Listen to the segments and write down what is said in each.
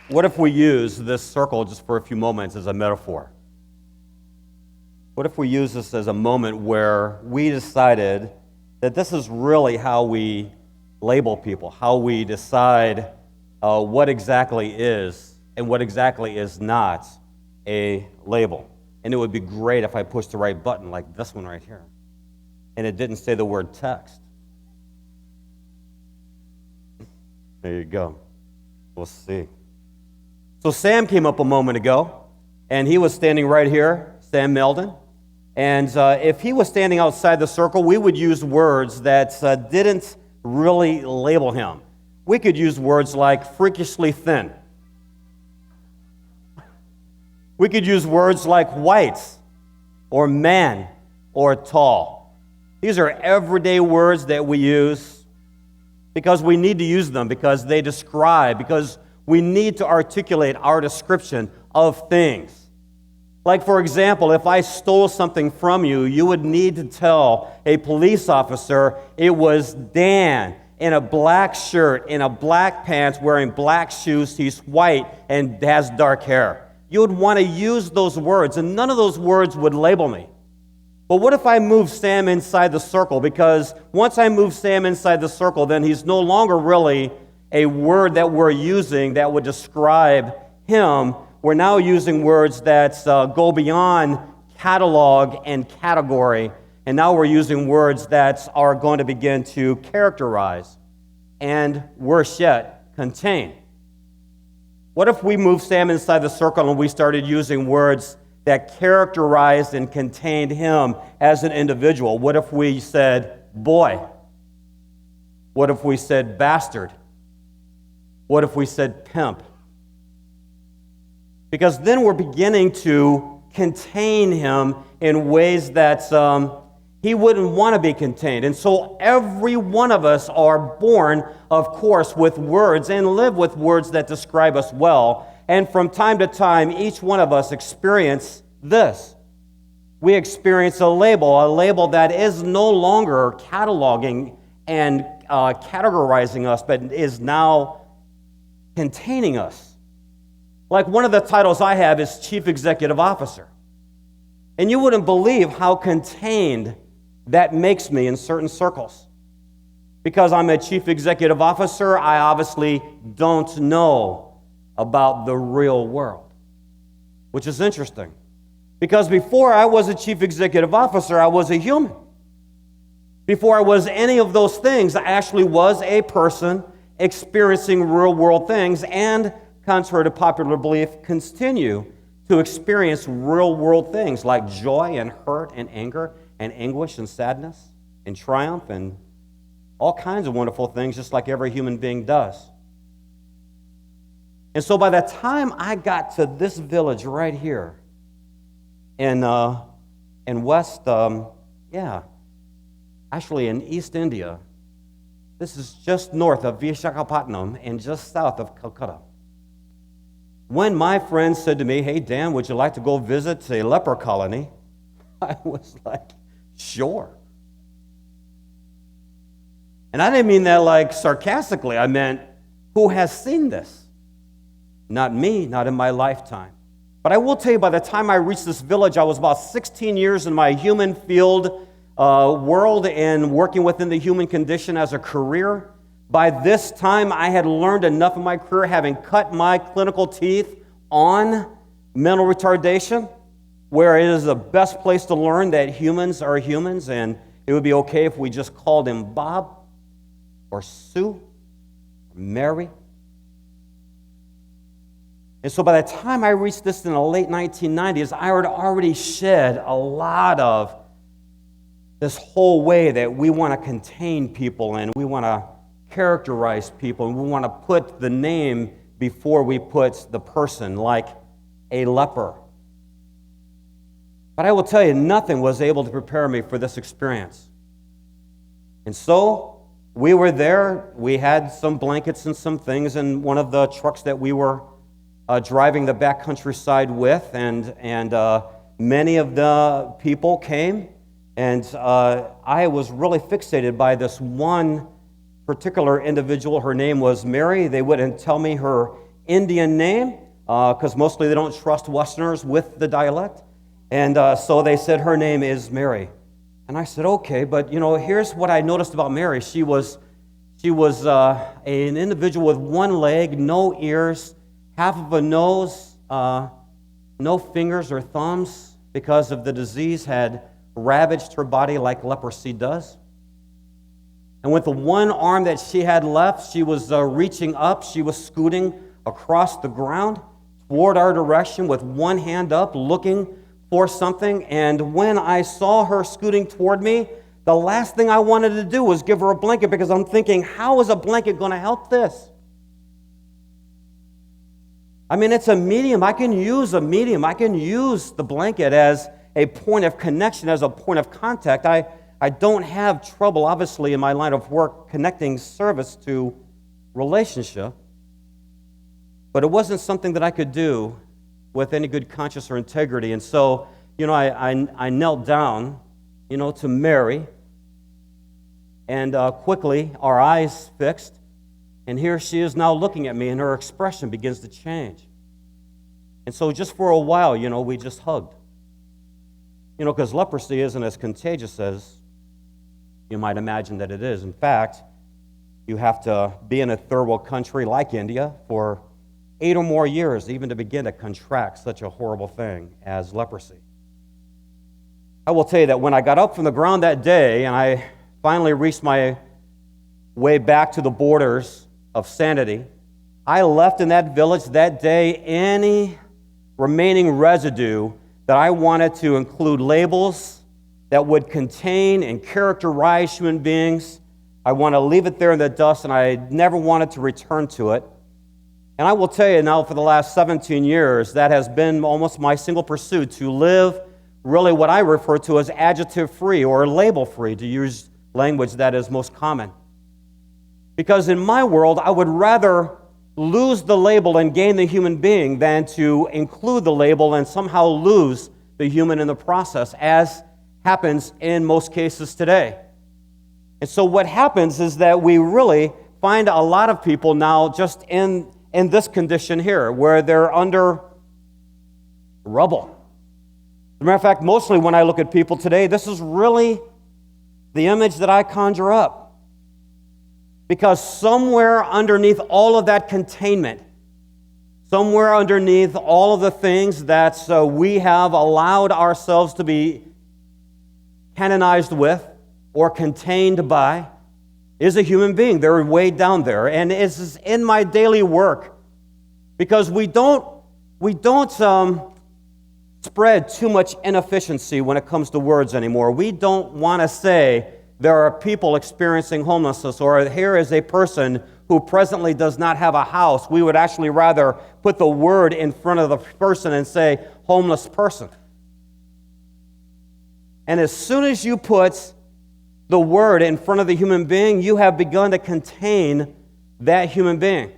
What if we use this circle just for a few moments as a metaphor? What if we use this as a moment where we decided that this is really how we label people, how we decide what exactly is and what exactly is not a label. And it would be great if I pushed the right button, like this one right here, and it didn't say the word text. There you go. We'll see. So Sam came up a moment ago, and he was standing right here, Sam Meldon. And if he was standing outside the circle, we would use words that didn't really label him. We could use words like freakishly thin. We could use words like white or man or tall. These are everyday words that we use because we need to use them, because they describe, because we need to articulate our description of things. Like, for example, if I stole something from you, you would need to tell a police officer it was Dan in a black shirt, in a black pants, wearing black shoes, he's white and has dark hair. You would want to use those words, and none of those words would label me. But what if I move Sam inside the circle? Because once I move Sam inside the circle, then he's no longer really a word that we're using that would describe him. We're now using words that go beyond catalog and category, and now we're using words that are going to begin to characterize and, worse yet, contain. What if we moved Sam inside the circle and we started using words that characterized and contained him as an individual? What if we said boy? What if we said bastard? What if we said pimp? Because then we're beginning to contain him in ways that he wouldn't want to be contained. And so every one of us are born, of course, with words and live with words that describe us well. And from time to time, each one of us experience this. We experience a label that is no longer cataloging and categorizing us, but is now containing us. Like, one of the titles I have is Chief Executive Officer. And you wouldn't believe how contained that makes me in certain circles. Because I'm a Chief Executive Officer, I obviously don't know about the real world, which is interesting. Because before I was a Chief Executive Officer, I was a human. Before I was any of those things, I actually was a person experiencing real world things and, contrary to popular belief, continue to experience real world things like joy and hurt and anger and anguish and sadness and triumph and all kinds of wonderful things, just like every human being does. And so by the time I got to this village right here in West, actually in East India, this is just north of Visakhapatnam and just south of Calcutta. When my friend said to me, "Hey, Dan, would you like to go visit a leper colony?" I was like, sure. And I didn't mean that like sarcastically. I meant, who has seen this? Not me, not in my lifetime. But I will tell you, by the time I reached this village, I was about 16 years in my human field world and working within the human condition as a career. By this time, I had learned enough in my career, having cut my clinical teeth on mental retardation, where it is the best place to learn that humans are humans, and it would be okay if we just called him Bob or Sue or Mary. And so by the time I reached this in the late 1990s, I had already shed a lot of this whole way that we want to contain people and we want to characterize people, and we want to put the name before we put the person, like a leper. But I will tell you, nothing was able to prepare me for this experience. And so we were there. We had some blankets and some things in one of the trucks that we were driving the back countryside with, and many of the people came, and I was really fixated by this one particular individual. Her name was Mary. They wouldn't tell me her Indian name, because mostly they don't trust Westerners with the dialect. And so they said her name is Mary. And I said, okay, but here's what I noticed about Mary. She was an individual with one leg, no ears, half of a nose, no fingers or thumbs, because of the disease had ravaged her body like leprosy does. And with the one arm that she had left, she was reaching up. She was scooting across the ground toward our direction with one hand up, looking for something. And when I saw her scooting toward me, the last thing I wanted to do was give her a blanket, because I'm thinking, how is a blanket going to help this? I mean, it's a medium. I can use a medium. I can use the blanket as a point of connection, as a point of contact. I don't have trouble, obviously, in my line of work connecting service to relationship, but it wasn't something that I could do with any good conscience or integrity. And so, I knelt down, to Mary, and quickly our eyes fixed, and here she is now looking at me, and her expression begins to change. And so just for a while, we just hugged. Because leprosy isn't as contagious as you might imagine that it is. In fact, you have to be in a third world country like India for 8 or more years even to begin to contract such a horrible thing as leprosy. I will tell you that when I got up from the ground that day and I finally reached my way back to the borders of sanity, I left in that village that day any remaining residue that I wanted to include labels that would contain and characterize human beings. I want to leave it there in the dust, and I never wanted to return to it. And I will tell you now, for the last 17 years, that has been almost my single pursuit, to live really what I refer to as adjective-free or label-free, to use language that is most common. Because in my world, I would rather lose the label and gain the human being than to include the label and somehow lose the human in the process, as happens in most cases today. And so what happens is that we really find a lot of people now just in this condition here, where they're under rubble. As a matter of fact, mostly when I look at people today, this is really the image that I conjure up. Because somewhere underneath all of that containment, somewhere underneath all of the things that we have allowed ourselves to be canonized with or contained by, is a human being. They're way down there. And it's in my daily work, because we don't spread too much inefficiency when it comes to words anymore. We don't want to say there are people experiencing homelessness, or here is a person who presently does not have a house. We would actually rather put the word in front of the person and say homeless person. And as soon as you put the word in front of the human being, you have begun to contain that human being,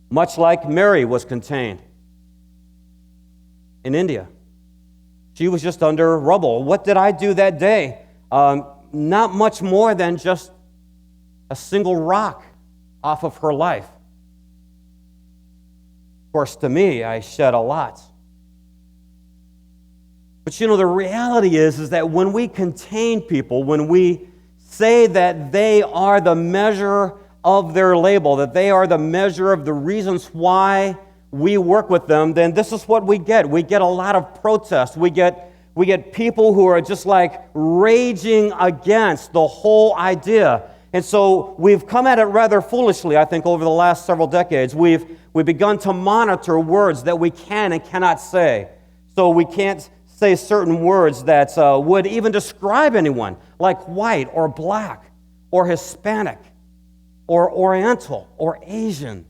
much like Mary was contained in India. She was just under rubble. What did I do that day? Not much more than just a single rock off of her life. Of course, to me, I shed a lot. But the reality is that when we contain people, when we say that they are the measure of their label, that they are the measure of the reasons why we work with them, then this is what we get. We get a lot of protest. We get people who are just like raging against the whole idea. And so we've come at it rather foolishly, I think, over the last several decades. We've begun to monitor words that we can and cannot say. So we can't say certain words that would even describe anyone, like white or black or Hispanic or Oriental or Asian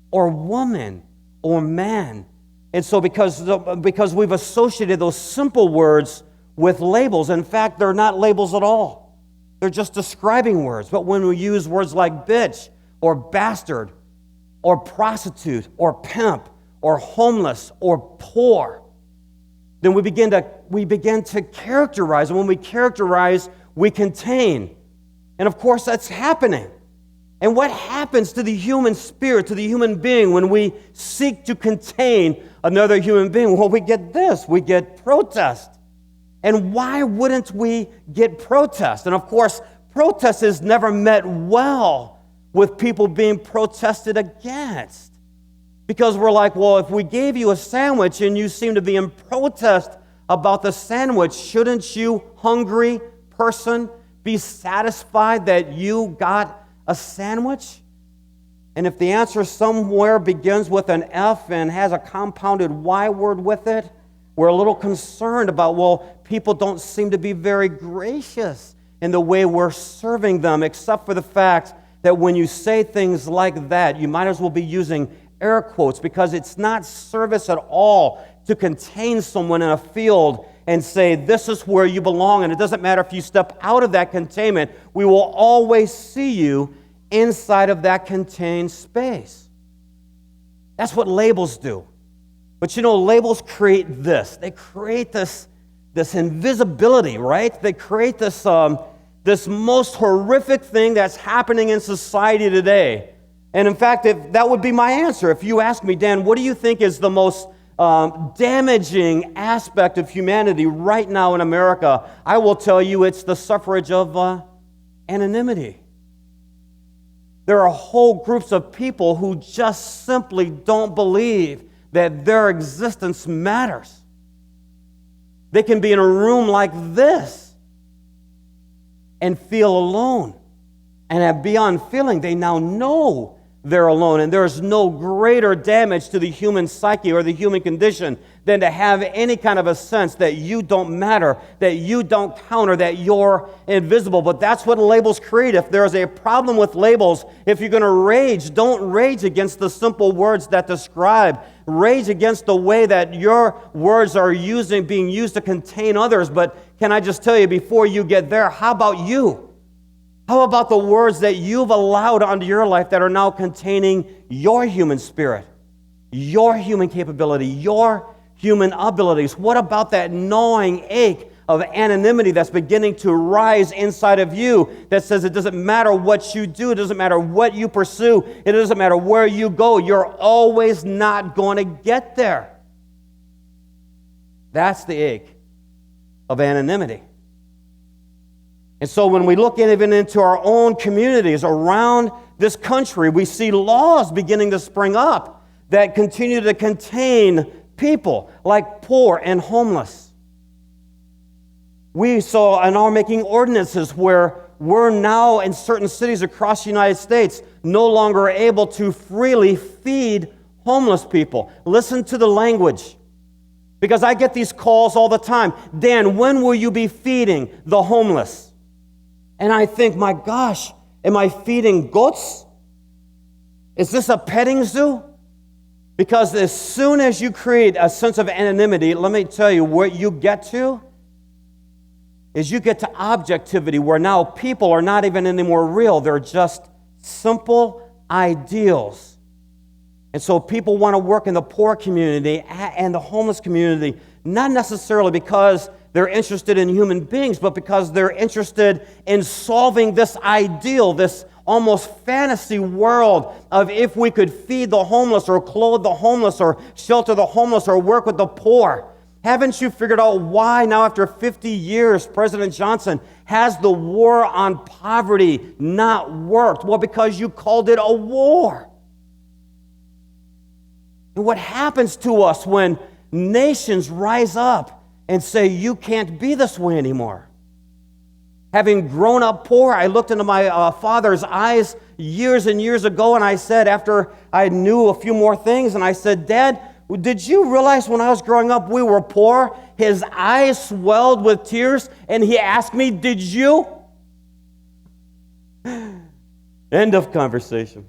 or woman or man. And so because we've associated those simple words with labels, in fact, they're not labels at all. They're just describing words. But when we use words like bitch or bastard or prostitute or pimp or homeless or poor, then we begin to characterize. And when we characterize, we contain. And of course, that's happening. And what happens to the human spirit, to the human being, when we seek to contain another human being? Well, we get this. We get protest. And why wouldn't we get protest? And of course, protest is never met well with people being protested against. Because we're like, well, if we gave you a sandwich and you seem to be in protest about the sandwich, shouldn't you, hungry person, be satisfied that you got a sandwich? And if the answer somewhere begins with an F and has a compounded Y word with it, we're a little concerned about, well, people don't seem to be very gracious in the way we're serving them, except for the fact that when you say things like that, you might as well be using air quotes, because it's not service at all to contain someone in a field and say, this is where you belong, and it doesn't matter if you step out of that containment, we will always see you inside of that contained space. That's what labels do. But you know, labels create this. They create this invisibility, right? They create this most horrific thing that's happening in society today. And in fact, that would be my answer. If you ask me, Dan, what do you think is the most damaging aspect of humanity right now in America? I will tell you it's the suffrage of anonymity. There are whole groups of people who just simply don't believe that their existence matters. They can be in a room like this and feel alone. And beyond feeling, they now know they're alone. And there's no greater damage to the human psyche or the human condition than to have any kind of a sense that you don't matter, that you don't count, or that you're invisible. But that's what labels create. If there's a problem with labels, if you're going to rage, don't rage against the simple words that describe. Rage against the way that your words are being used to contain others. But can I just tell you, before you get there, how about you? How about the words that you've allowed onto your life that are now containing your human spirit, your human capability, your human abilities? What about that gnawing ache of anonymity that's beginning to rise inside of you that says it doesn't matter what you do, it doesn't matter what you pursue, it doesn't matter where you go, you're always not going to get there? That's the ache of anonymity. And so when we look even into our own communities around this country, we see laws beginning to spring up that continue to contain people like poor and homeless. We saw and are making ordinances where we're now in certain cities across the United States no longer able to freely feed homeless people. Listen to the language. Because I get these calls all the time. Dan, when will you be feeding the homeless? And I think, my gosh, am I feeding goats? Is this a petting zoo? Because as soon as you create a sense of anonymity, let me tell you, what you get to is you get to objectivity, where now people are not even anymore real. They're just simple ideals. And so people want to work in the poor community and the homeless community, not necessarily because they're interested in human beings, but because they're interested in solving this ideal, this almost fantasy world of if we could feed the homeless or clothe the homeless or shelter the homeless or work with the poor. Haven't you figured out why now after 50 years President Johnson has the war on poverty not worked? Well, because you called it a war. And what happens to us when nations rise up and say, you can't be this way anymore? Having grown up poor, I looked into my father's eyes years and years ago, and I said, after I knew a few more things, and I said, Dad, did you realize when I was growing up we were poor? His eyes swelled with tears, and he asked me, did you? End of conversation.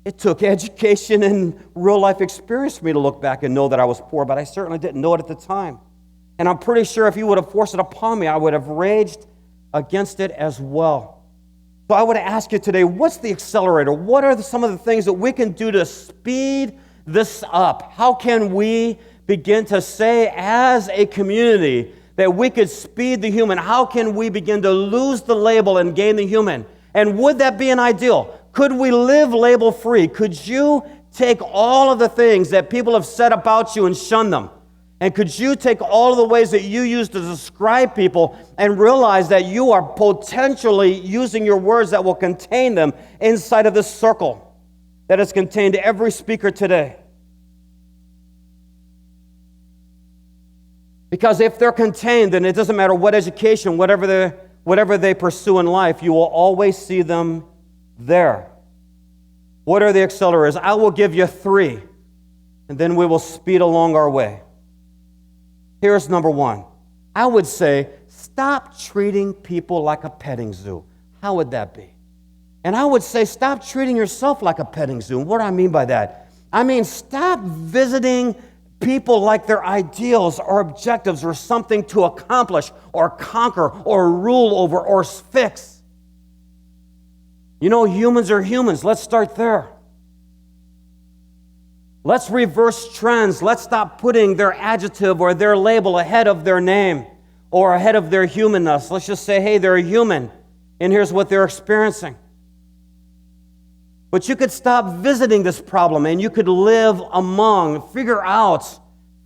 It took education and real-life experience for me to look back and know that I was poor, but I certainly didn't know it at the time. And I'm pretty sure if you would have forced it upon me, I would have raged against it as well. So I would ask you today, what's the accelerator? What are some of the things that we can do to speed this up? How can we begin to say as a community that we could speed the human? How can we begin to lose the label and gain the human? And would that be an ideal? Could we live label-free? Could you take all of the things that people have said about you and shun them? And could you take all of the ways that you use to describe people and realize that you are potentially using your words that will contain them inside of this circle that has contained every speaker today? Because if they're contained, then it doesn't matter what education, whatever they pursue in life, you will always see them there. What are the accelerators? I will give you 3, and then we will speed along our way. Here's number 1. I would say, stop treating people like a petting zoo. How would that be? And I would say, stop treating yourself like a petting zoo. What do I mean by that? I mean, stop visiting people like their ideals or objectives or something to accomplish or conquer or rule over or fix. You know, humans are humans. Let's start there. Let's reverse trends. Let's stop putting their adjective or their label ahead of their name or ahead of their humanness. Let's just say, hey, they're a human, and here's what they're experiencing. But you could stop visiting this problem, and you could live among, figure out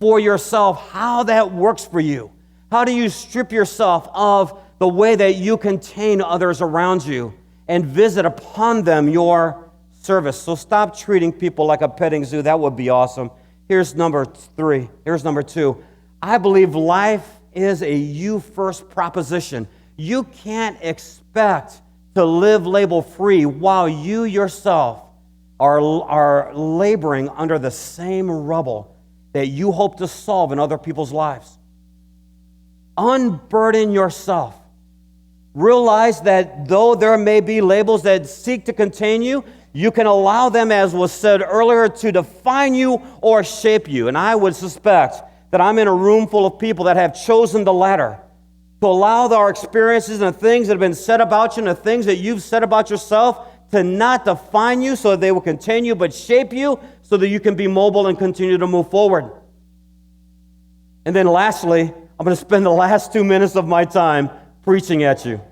for yourself how that works for you. How do you strip yourself of the way that you contain others around you and visit upon them your service? So stop treating people like a petting zoo. That would be awesome. Here's number 3. Here's number 2. I believe life is a you first proposition. You can't expect to live label-free while you yourself are laboring under the same rubble that you hope to solve in other people's lives. Unburden yourself. Realize that though there may be labels that seek to contain you, you can allow them, as was said earlier, to define you or shape you. And I would suspect that I'm in a room full of people that have chosen the latter, to allow our experiences and the things that have been said about you and the things that you've said about yourself to not define you so that they will continue, but shape you so that you can be mobile and continue to move forward. And then lastly, I'm going to spend the last 2 minutes of my time preaching at you.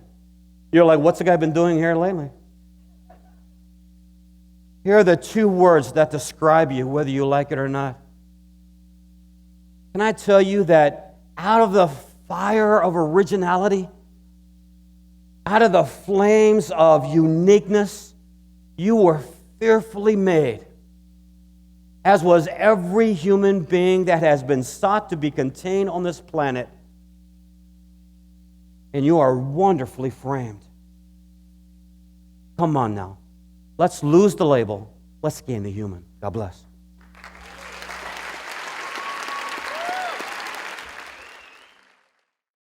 You're like, what's the guy been doing here lately? Here are the 2 words that describe you, whether you like it or not. Can I tell you that out of the fire of originality, out of the flames of uniqueness, you were fearfully made, as was every human being that has been sought to be contained on this planet. And you are wonderfully framed. Come on now. Let's lose the label. Let's gain the human. God bless.